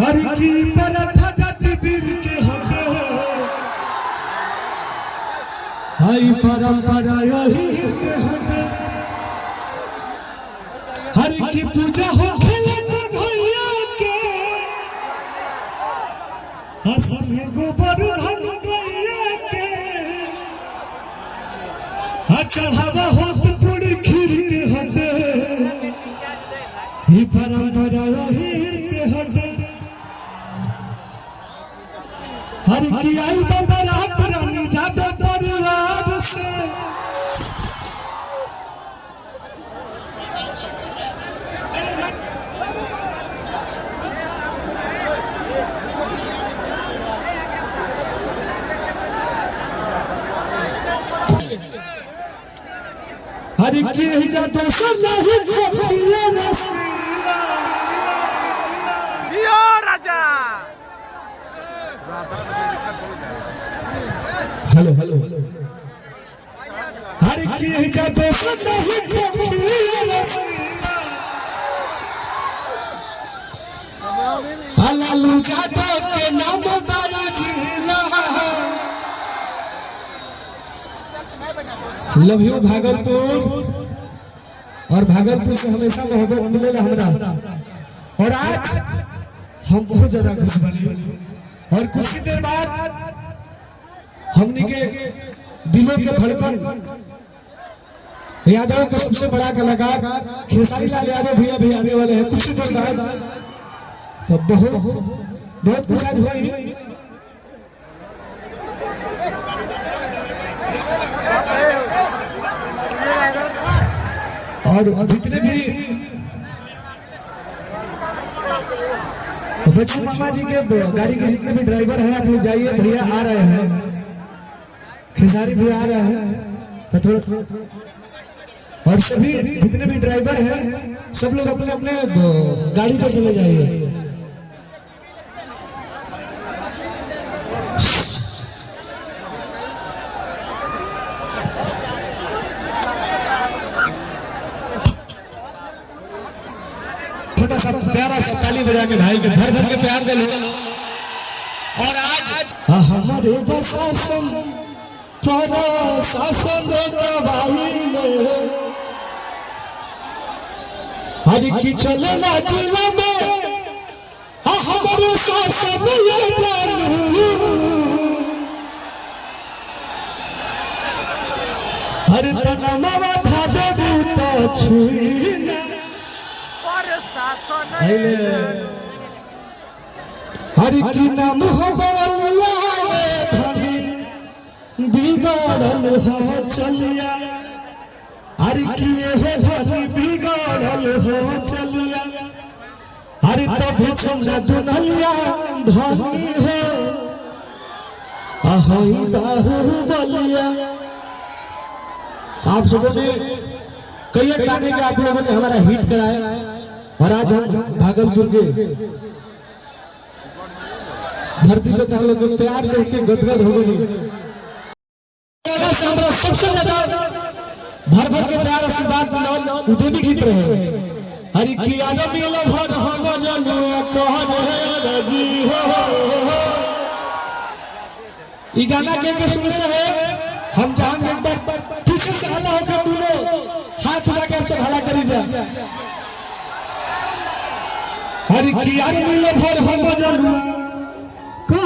हर की परथा जाति वीर के हटे हाई परंपरा यही के हटे हर की पूजा हो खेले तो भैया के हसन गोबर धन गैया के चढ़ावा हो तो पूरी खीर के हटे ही परंपरा यही के हटे हर की आई बारात रानी जाते परिवार से हर की जा दोसर नहीं खोपिया रसीला जियो राजा। हेलो हेलो हर की जा दोसर नहीं खोपिया रसीला हलालू जादव के नाम बारू जिला लव यू भागलपुर और भागलपुर से हमेशा मोहब्बत मिलेगा हमरा और आज हम बहुत ज्यादा खुश बने और कुछ ही देर बाद हमने के दिलों के धड़कन यादव का सबसे बड़ा कलाकार खेसारी लाल यादव भैया भी आने वाले हैं कुछ ही देर बाद तो बहुत खुश आज हुई और जितने भी बच्चों मामा जी के गाड़ी के जितने भी ड्राइवर हैं आप लोग जाइए भैया आ रहे हैं खेसारी भी आ रहे हैं तो थोड़ा सा और सभी जितने भी ड्राइवर हैं सब लोग अपने अपने गाड़ी पर चले जाइए छोटा सा प्यारा सा ताली बजा के भाई के भर भर के प्यार दे लो और आज हमारे बसासन थोड़ा शासन दवाई ले हर की चले ना जिला में हमारे शासन ये जानू हर तनमा था दे तो छुई हर की नाम हो बलिया धनी बिगड़ल हो चलिया हर की हो धनी बिगड़ल हो चलिया हर तभी चंद्र दुनलिया धनी हो अहोई बाहु बलिया। आप सबों ने कई गाने के आप लोगों ने हमारा हिट कराया और आज हम भागलपुर के धरती पे हम लोग प्यार देख के गदगद हो गए सबसे ज्यादा भर भर के प्यार आशीर्वाद मिला उदय भी गीत रहे हरि की आदम मिलो भर हम जनुआ कह रही हो ये गाना के सुनते रहे हम जान एक बार पीछे से हला होकर दोनों हाथ उठा के आपसे भला करी जा हर की आदमी भर हम